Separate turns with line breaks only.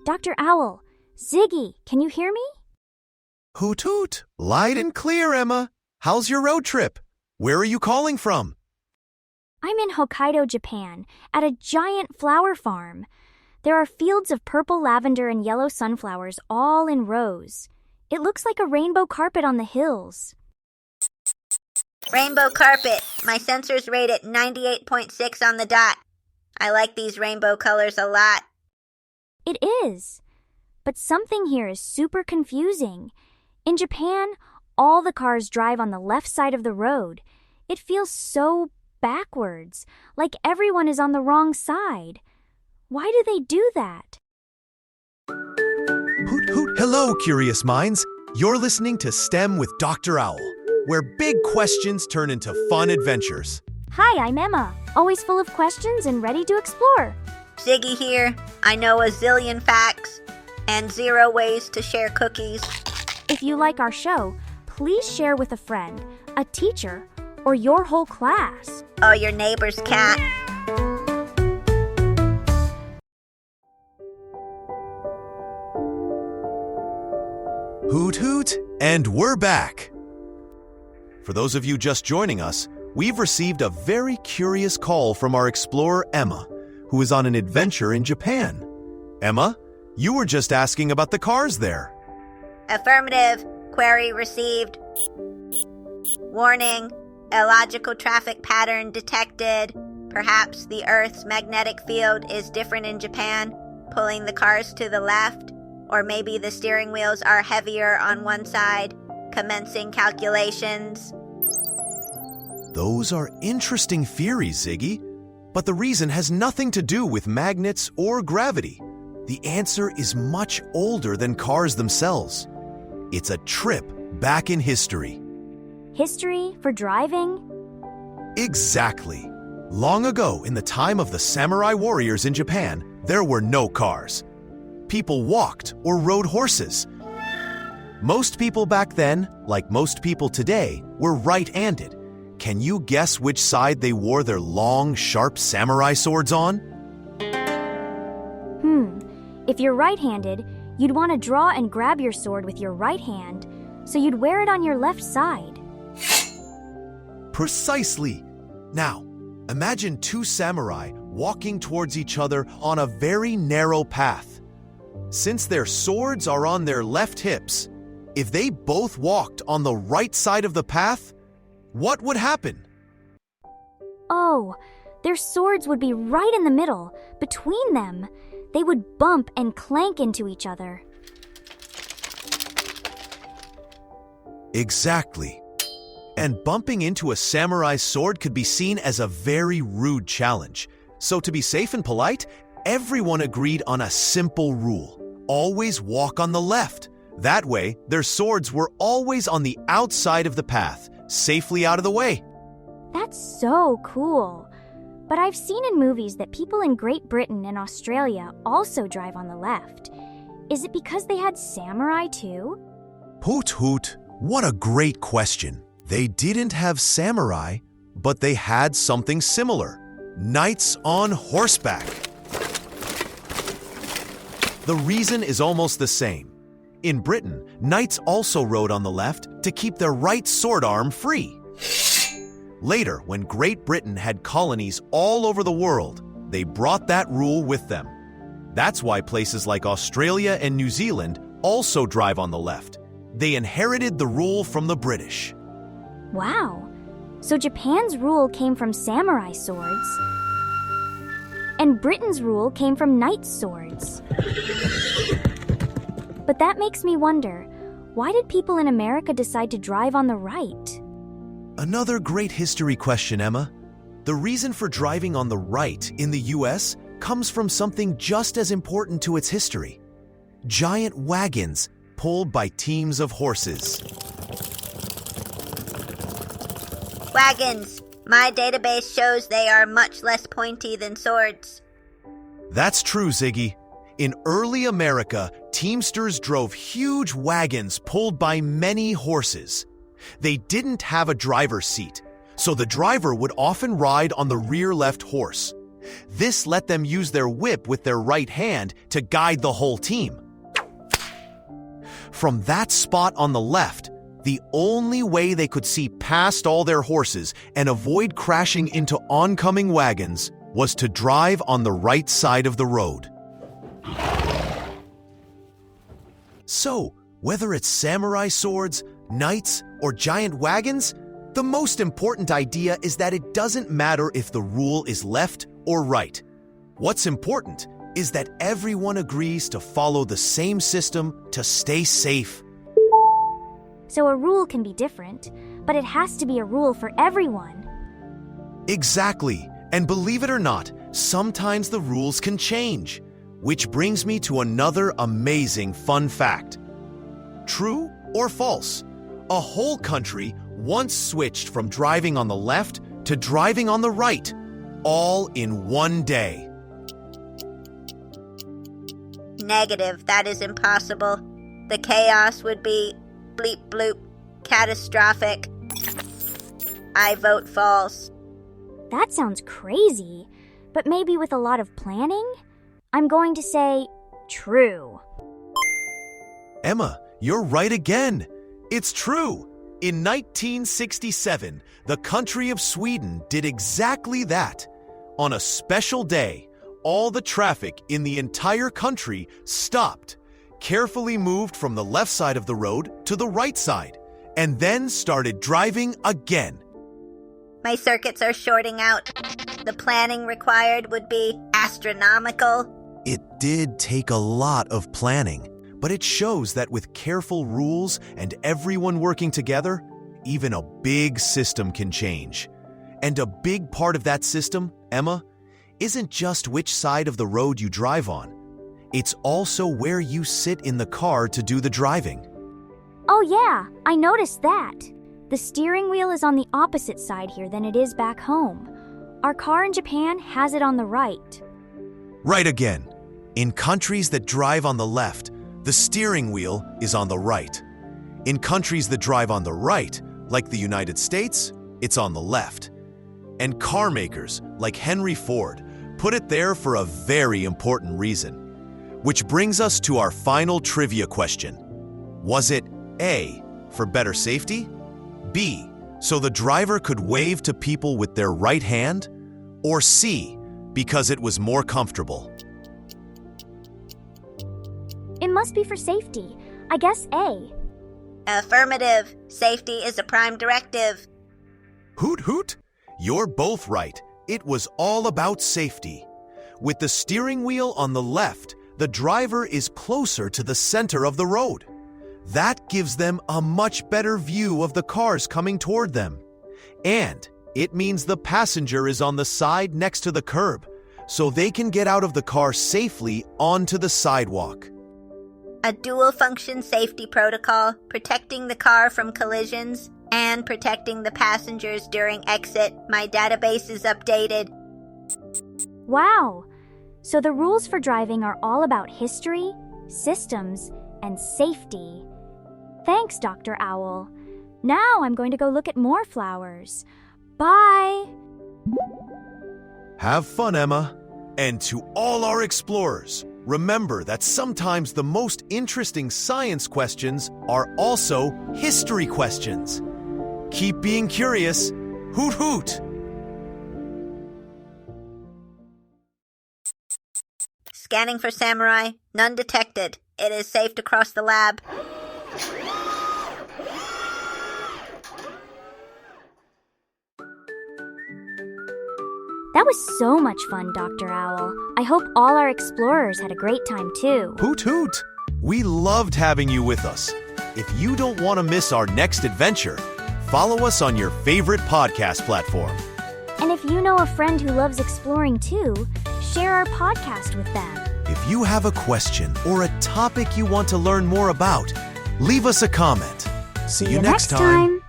Dr. Owl, Ziggy, can you hear me?
Hoot hoot! Light and clear, Emma. How's your road trip? Where are you calling from?
I'm in Hokkaido, Japan, at a giant flower farm. There are fields of purple lavender and yellow sunflowers all in rows. It looks like a rainbow carpet on the hills.
Rainbow carpet. My sensors rate it 98.6 on the dot. I like these rainbow colors a lot.
It is. But something here is super confusing. In Japan, all the cars drive on the left side of the road. It feels so backwards, like everyone is on the wrong side. Why do they do that?
Hoot hoot! Hello, curious minds. You're listening to STEM with Dr. Owl, where big questions turn into fun adventures.
Hi, I'm Emma, always full of questions and ready to explore.
Ziggy here. I know a zillion facts and 0 ways to share cookies.
If you like our show, please share with a friend, a teacher, or your whole class.
Oh, your neighbor's cat.
Hoot hoot! And we're back. For those of you just joining us, we've received a very curious call from our explorer Emma, who is on an adventure in Japan. Emma, you were just asking about the cars there.
Affirmative. Query received. Warning. Illogical traffic pattern detected. Perhaps the Earth's magnetic field is different in Japan, pulling the cars to the left. Or maybe the steering wheels are heavier on one side. Commencing calculations.
Those are interesting theories, Ziggy. But the reason has nothing to do with magnets or gravity. The answer is much older than cars themselves. It's a trip back in history.
History for driving?
Exactly. Long ago, in the time of the samurai warriors in Japan, there were no cars. People walked or rode horses. Most people back then, like most people today, were right-handed. Can you guess which side they wore their long, sharp samurai swords on?
If you're right-handed, you'd want to draw and grab your sword with your right hand, so you'd wear it on your left side.
Precisely. Now, imagine 2 samurai walking towards each other on a very narrow path. Since their swords are on their left hips, if they both walked on the right side of the path, what would happen?
Oh, their swords would be right in the middle, between them. They would bump and clank into each other.
Exactly. And bumping into a samurai's sword could be seen as a very rude challenge. So to be safe and polite, everyone agreed on a simple rule. Always walk on the left. That way, their swords were always on the outside of the path, safely out of the way.
That's so cool. But I've seen in movies that people in Great Britain and Australia also drive on the left. Is it because they had samurai too?
Hoot hoot, what a great question. They didn't have samurai, but they had something similar. Knights on horseback. The reason is almost the same. In Britain, knights also rode on the left to keep their right sword arm free. Later, when Great Britain had colonies all over the world, they brought that rule with them. That's why places like Australia and New Zealand also drive on the left. They inherited the rule from the British.
Wow. So Japan's rule came from samurai swords, and Britain's rule came from knights' swords. But that makes me wonder, why did people in America decide to drive on the right?
Another great history question, Emma. The reason for driving on the right in the US comes from something just as important to its history. Giant wagons pulled by teams of horses.
Wagons. My database shows they are much less pointy than swords.
That's true, Ziggy. In early America, teamsters drove huge wagons pulled by many horses. They didn't have a driver's seat, so the driver would often ride on the rear left horse. This let them use their whip with their right hand to guide the whole team. From that spot on the left, the only way they could see past all their horses and avoid crashing into oncoming wagons was to drive on the right side of the road. So, whether it's samurai swords, knights, or giant wagons, the most important idea is that it doesn't matter if the rule is left or right. What's important is that everyone agrees to follow the same system to stay safe.
So a rule can be different, but it has to be a rule for everyone.
Exactly. And believe it or not, sometimes the rules can change. Which brings me to another amazing fun fact. True or false? A whole country once switched from driving on the left to driving on the right, all in one day.
Negative, that is impossible. The chaos would be bleep bloop, catastrophic. I vote false.
That sounds crazy, but maybe with a lot of planning? I'm going to say true.
Emma, you're right again. It's true. In 1967, the country of Sweden did exactly that. On a special day, all the traffic in the entire country stopped, carefully moved from the left side of the road to the right side, and then started driving again.
My circuits are shorting out. The planning required would be astronomical.
It did take a lot of planning, but it shows that with careful rules and everyone working together, even a big system can change. And a big part of that system, Emma, isn't just which side of the road you drive on. It's also where you sit in the car to do the driving.
Oh yeah, I noticed that. The steering wheel is on the opposite side here than it is back home. Our car in Japan has it on the right.
Right again. In countries that drive on the left, the steering wheel is on the right. In countries that drive on the right, like the United States, it's on the left. And car makers, like Henry Ford, put it there for a very important reason. Which brings us to our final trivia question. Was it A, for better safety? B, so the driver could wave to people with their right hand? Or C, because it was more comfortable?
It must be for safety. I guess A.
Affirmative. Safety is a prime directive.
Hoot hoot! You're both right. It was all about safety. With the steering wheel on the left, the driver is closer to the center of the road. That gives them a much better view of the cars coming toward them. And it means the passenger is on the side next to the curb, so they can get out of the car safely onto the sidewalk.
A dual-function safety protocol, protecting the car from collisions and protecting the passengers during exit. My database is updated.
Wow! So the rules for driving are all about history, systems, and safety. Thanks, Dr. Owl. Now I'm going to go look at more flowers. Bye!
Have fun, Emma. And to all our explorers, remember that sometimes the most interesting science questions are also history questions. Keep being curious. Hoot hoot!
Scanning for samurai. None detected. It is safe to cross the lab.
That was so much fun, Dr. Owl. I hope all our explorers had a great time too.
Hoot hoot! We loved having you with us. If you don't want to miss our next adventure, follow us on your favorite podcast platform.
And if you know a friend who loves exploring too, share our podcast with them.
If you have a question or a topic you want to learn more about, leave us a comment. See you next time.